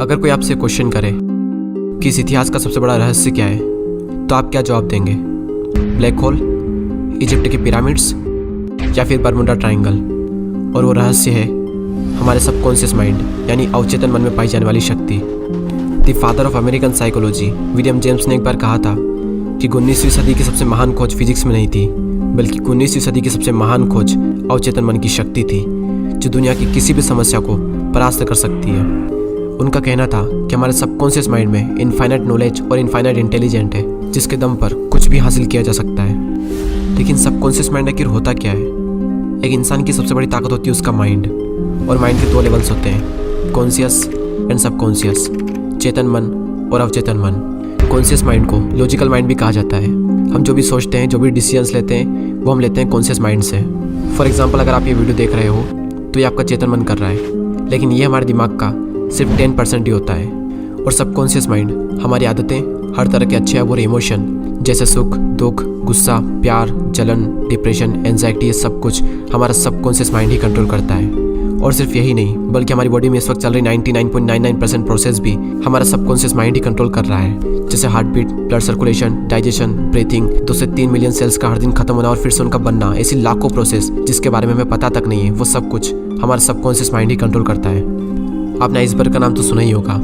अगर कोई आपसे क्वेश्चन करे कि इस इतिहास का सबसे बड़ा रहस्य क्या है, तो आप क्या जवाब देंगे? ब्लैक होल, इजिप्ट के पिरामिड्स या फिर बरमुडा ट्रायंगल? और वो रहस्य है हमारे सबकॉन्शियस माइंड यानी अवचेतन मन में पाई जाने वाली शक्ति। The father of American psychology William James ने एक बार कहा था कि 19वीं सदी की सबसे महान खोज फिजिक्स में नहीं थी, बल्कि 19वीं सदी की सबसे महान खोज अवचेतन मन की शक्ति थी, जो दुनिया की किसी भी समस्या को परास्त कर सकती है। उनका कहना था कि हमारे सबकॉन्शियस माइंड में इनफाइनाइट नॉलेज और इनफाइनाइट इंटेलिजेंट है, जिसके दम पर कुछ भी हासिल किया जा सकता है। लेकिन सबकॉन्शियस माइंड आखिर होता क्या है? एक इंसान की सबसे बड़ी ताकत होती है उसका माइंड, और माइंड के 2 लेवल्स होते हैं, कॉन्शियस एंड सबकॉन्शियस, चेतन मन और अवचेतन मन। कॉन्शियस माइंड को लॉजिकल माइंड भी कहा जाता है। हम जो भी सोचते हैं, जो भी डिसीजंस लेते हैं, वो हम लेते हैं कॉन्शियस माइंड से। फॉर एग्जाम्पल, अगर आप ये वीडियो देख रहे हो तो ये आपका चेतन मन कर रहा है, लेकिन ये हमारे दिमाग का सिर्फ 10% ही होता है। और सबकॉन्शियस माइंड हमारी आदतें, हर तरह के अच्छे या बुरे इमोशन जैसे सुख, दुख, गुस्सा, प्यार, जलन, डिप्रेशन, एंजाइटी, ये सब कुछ हमारा सबकॉन्शियस माइंड ही कंट्रोल करता है। और सिर्फ यही नहीं, बल्कि हमारी बॉडी में इस वक्त चल रही 99.99% प्रोसेस भी हमारा सबकॉन्शियस माइंड ही कंट्रोल कर रहा है, जैसे heart beat, blood circulation, digestion, breathing, 2 से 3 मिलियन सेल्स का हर दिन खत्म होना और फिर से उनका बनना, ऐसी लाखों प्रोसेस जिसके बारे में हमें पता तक नहीं है, वो सब कुछ हमारा सबकॉन्शियस माइंड ही कंट्रोल करता है। आपने आइसबर्ग का नाम तो सुना ही होगा।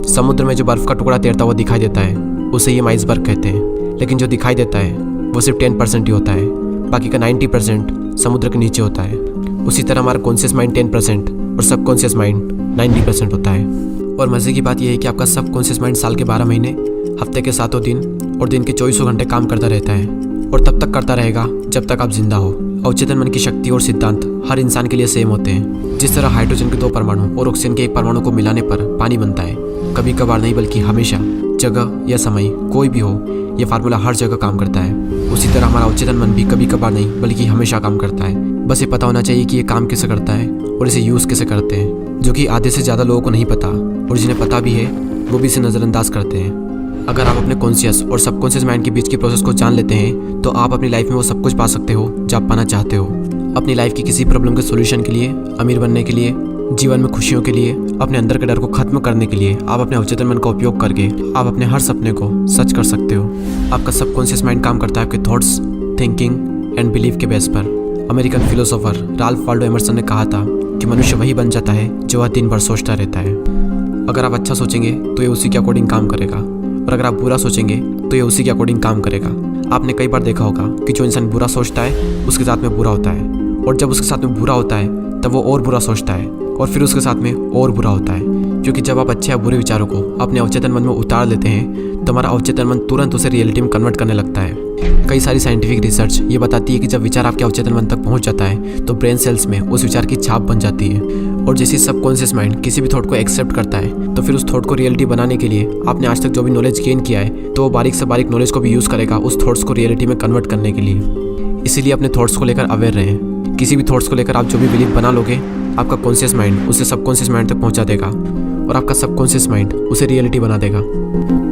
समुद्र में जो बर्फ का टुकड़ा तैरता हुआ दिखाई देता है, उसे ही हम आइसबर्ग कहते हैं। लेकिन जो दिखाई देता है वो सिर्फ 10% ही होता है, बाकी का 90% समुद्र के नीचे होता है। उसी तरह हमारा कॉन्शियस माइंड 10% और सबकॉन्शियस माइंड 90% होता है। और मज़े की बात यह है कि आपका सबकॉन्शियस माइंड साल के 12 महीने, हफ्ते के 7 दिन और दिन के 24 घंटे काम करता रहता है, और तब तक करता रहेगा जब तक आप जिंदा हो। अवचेतन मन की शक्ति और सिद्धांत हर इंसान के लिए सेम होते हैं। जिस तरह हाइड्रोजन के 2 परमाणु और ऑक्सीजन के 1 परमाणु को मिलाने पर पानी बनता है, कभी कभार नहीं बल्कि हमेशा, जगह या समय कोई भी हो, यह फार्मूला हर जगह काम करता है। उसी तरह हमारा अवचेतन मन भी कभी कभार नहीं बल्कि हमेशा काम करता है। बस ये पता होना चाहिए कि ये काम कैसे करता है और इसे यूज़ कैसे करते हैं, जो कि आधे से ज़्यादा लोगों को नहीं पता, और जिन्हें पता भी है वो भी इसे नज़रअंदाज करते हैं। अगर आप अपने कॉन्शियस और सबकॉन्शियस माइंड के बीच की प्रोसेस को जान लेते हैं, तो आप अपनी लाइफ में वो सब कुछ पा सकते हो जो आप पाना चाहते हो। अपनी लाइफ की किसी प्रॉब्लम के सोल्यूशन के लिए, अमीर बनने के लिए, जीवन में खुशियों के लिए, अपने अंदर के डर को खत्म करने के लिए, आप अपने अवचेतन मन का उपयोग करके आप अपने हर सपने को सच कर सकते हो। आपका सबकॉन्शियस माइंड काम करता है आपके थॉट्स, थिंकिंग एंड बिलीफ के बेस पर। American philosopher Ralph Waldo Emerson ने कहा था कि मनुष्य वही बन जाता है जो वह दिन भर सोचता रहता है। अगर आप अच्छा सोचेंगे तो ये उसी के अकॉर्डिंग काम करेगा, और अगर आप बुरा सोचेंगे तो ये उसी के अकॉर्डिंग काम करेगा। आपने कई बार देखा होगा कि जो इंसान बुरा सोचता है उसके साथ में बुरा होता है, और जब उसके साथ में बुरा होता है तब वो और बुरा सोचता है, और फिर उसके साथ में और बुरा होता है। क्योंकि जब आप अच्छे या बुरे विचारों को अपने अवचेतन मन में उतार लेते हैं, तो हमारा अवचेतन मन तुरंत उसे रियलिटी में कन्वर्ट करने लगता है। कई सारी साइंटिफिक रिसर्च ये बताती है कि जब विचार आपके अवचेतन मन तक पहुंच जाता है, तो ब्रेन सेल्स में उस विचार की छाप बन जाती है। और जैसे सबकॉन्शियस माइंड किसी भी थॉट को एक्सेप्ट करता है, तो फिर उस थॉट को रियलिटी बनाने के लिए आपने आज तक जो भी नॉलेज गेन किया है, तो वो बारीक से बारीक नॉलेज को भी यूज़ करेगा उस थॉट्स को रियलिटी में कन्वर्ट करने के लिए। इसीलिए अपने थॉट्स को लेकर अवेयर रहें। किसी भी थॉट्स को लेकर आप जो भी बिलीव बना लोगे, आपका कॉन्शियस माइंड उसे सबकॉन्शियस माइंड तक पहुंचा देगा, और आपका सबकॉन्शियस माइंड उसे रियलिटी बना देगा।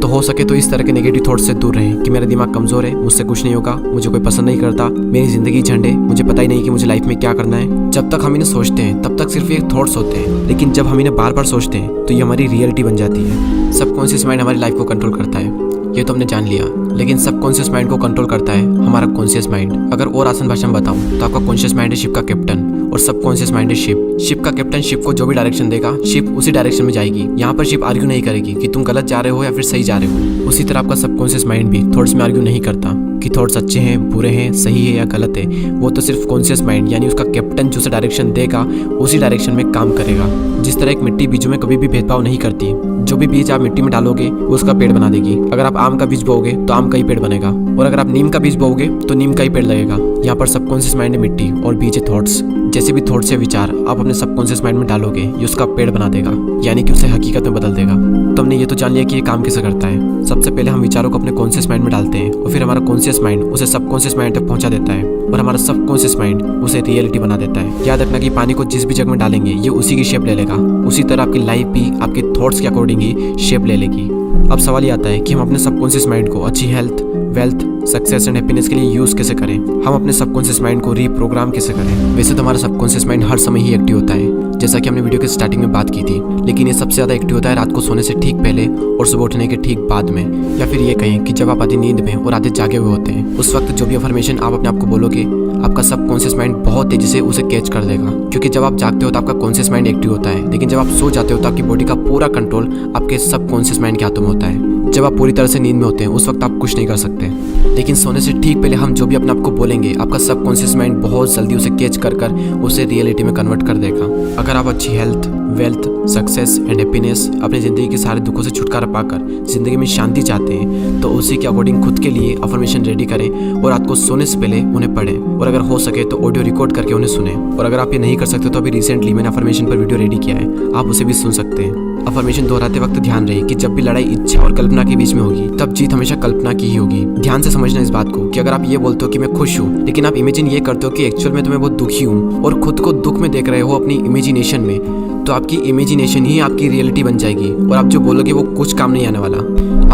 तो हो सके तो इस तरह के नेगेटिव थॉट्स से दूर रहें कि मेरा दिमाग कमज़ोर है, मुझसे कुछ नहीं होगा, मुझे कोई पसंद नहीं करता, मेरी ज़िंदगी झंड है, मुझे पता ही नहीं कि मुझे लाइफ में क्या करना है। जब तक हम इन्हें सोचते हैं तब तक सिर्फ ये थॉट्स होते हैं, लेकिन जब हम इन्हें बार बार सोचते हैं तो ये हमारी रियलिटी बन जाती है। सबकॉन्शियस माइंड हमारी लाइफ को कंट्रोल करता है, ये तो हमने जान लिया, लेकिन सबकॉन्शियस माइंड को कंट्रोल करता है हमारा कॉन्शियस माइंड। अगर और आसान भाषा में बताऊं तो आपका कॉन्शियस माइंड है शिप का कैप्टन, और सबकॉन्शियस माइंड है शिप। शिप का कैप्टन शिप को जो भी डायरेक्शन देगा, शिप उसी डायरेक्शन में जाएगी। यहाँ पर शिप आर्ग्यू नहीं करेगी कि तुम गलत जा रहे हो या फिर सही जा रहे हो। उसी तरह आपका सबकॉन्शियस माइंड भी थॉट्स में आर्ग्यू नहीं करता कि थॉट्स अच्छे हैं, बुरे हैं, सही है या गलत है। वो तो सिर्फ कॉन्शियस माइंड यानी उसका कैप्टन जो उसे डायरेक्शन देगा, उसी डायरेक्शन में काम करेगा। जिस तरह एक मिट्टी बीजों में कभी भी भेदभाव नहीं करती, जो भी बीज आप मिट्टी में डालोगे वो उसका पेड़ बना देगी। अगर आप आम का बीज बोओगे तो आम का ही पेड़ बनेगा, और अगर आप नीम का बीज बोओगे तो नीम का ही पेड़ लगेगा। यहाँ पर सबकॉन्शियस माइंड है मिट्टी और बीज है थॉट्स। जैसे भी थॉट्स या विचार आप अपने सबकॉन्शियस माइंड में डालोगे, ये उसका पेड़ बना देगा, यानी कि उसे हकीकत में बदल देगा। तो हमने ये तो जान लिया कि ये काम कैसे करता है। सबसे पहले हम विचारों को अपने कॉन्शियस माइंड में डालते हैं, और फिर हमारा कॉन्शियस माइंड उसे सबकॉन्शियस माइंड तक पहुंचा देता है, और हमारा सबकॉन्शियस माइंड उसे रियलिटी बना देता है। याद रखना कि पानी को जिस भी जगह में डालेंगे ये उसी की शेप ले लेगा। उसी तरह आपकी लाइफ भी आपके थॉट्स के अकॉर्डिंग ही शेप ले लेगी। अब सवाल ये आता है कि हम अपने सबकॉन्शियस माइंड को अच्छी health, wealth, success and happiness के लिए यूज़ कैसे करें। हम अपने सबकॉन्शियस माइंड को रीप्रोग्राम कैसे करें। वैसे तो हमारा सबकॉन्शियस माइंड हर समय ही एक्टिव होता है, जैसा कि हमने वीडियो के स्टार्टिंग में बात की थी, लेकिन लेकिन ये सबसे ज़्यादा एक्टिव होता है रात को सोने से ठीक पहले और सुबह उठने के ठीक बाद में, या फिर ये कहें कि जब आप आधी नींद में और आधे जागे हुए होते हैं। उस वक्त जो भी अफर्मेशन आप अपने आप को बोलोगे, आपका सबकॉन्शियस माइंड बहुत तेजी से उसे कैच कर लेगा। क्योंकि जब आप जागते हो तो आपका कॉन्शियस माइंड एक्टिव होता है, लेकिन जब आप सो जाते हो तो आपकी बॉडी का पूरा कंट्रोल आपके सबकॉन्शियस माइंड के हाथों में होता है। जब आप पूरी तरह से नींद में होते हैं उस वक्त आप कुछ नहीं कर सकते, लेकिन सोने से ठीक पहले हम जो भी अपने आप को बोलेंगे, आपका सबकॉन्शियस माइंड बहुत जल्दी उसे कैच कर उसे रियलिटी में कन्वर्ट कर देगा। अगर आप अच्छी health, wealth, success and happiness, अपनी ज़िंदगी के सारे दुखों से छुटकारा पाकर ज़िंदगी में शांति चाहते हैं, तो उसी के अकॉर्डिंग खुद के लिए अफर्मेशन रेडी करें और रात को सोने से पहले उन्हें पढ़ें, और अगर हो सके तो ऑडियो रिकॉर्ड करके उन्हें सुने। और अगर आप ये नहीं कर सकते तो अभी रिसेंटली मैंने अफर्मेशन पर वीडियो रेडी किया है, आप उसे भी सुन सकते हैं। अफर्मेशन दोहराते वक्त ध्यान रहे कि जब भी लड़ाई इच्छा और कल्पना के बीच में होगी, तब जीत हमेशा कल्पना की ही होगी। ध्यान से समझना इस बात को कि अगर आप ये बोलते हो कि मैं खुश हूँ, लेकिन आप इमेजिन ये करते हो कि एक्चुअल में तो मैं बहुत दुखी हूँ और खुद को दुख में देख रहे हो अपनी इमेजिनेशन में, तो आपकी इमेजिनेशन ही आपकी रियलिटी बन जाएगी और आप जो बोलोगे वो कुछ काम नहीं आने वाला।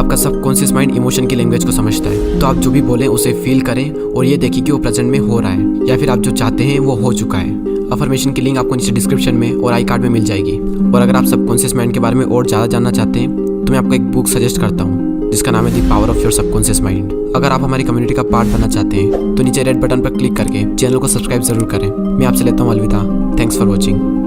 आपका सबकॉन्शियस माइंड इमोशन की लैंग्वेज को समझता है, तो आप जो भी बोलें उसे फील करें और ये देखिए कि वो प्रेजेंट में हो रहा है या फिर आप जो चाहते हैं वो हो चुका है। अफर्मेशन की लिंक आपको नीचे डिस्क्रिप्शन में और आई कार्ड में मिल जाएगी। और अगर आप सबकॉन्शियस माइंड के बारे में और ज़्यादा जानना चाहते हैं तो मैं आपको एक बुक सजेस्ट करता हूँ जिसका नाम है the power of your subconscious mind. अगर आप हमारी कम्युनिटी का पार्ट बनना चाहते हैं तो नीचे रेड बटन पर क्लिक करके चैनल को सब्सक्राइब जरूर करें। मैं आपसे लेता हूँ अलविदा। Thanks for watching.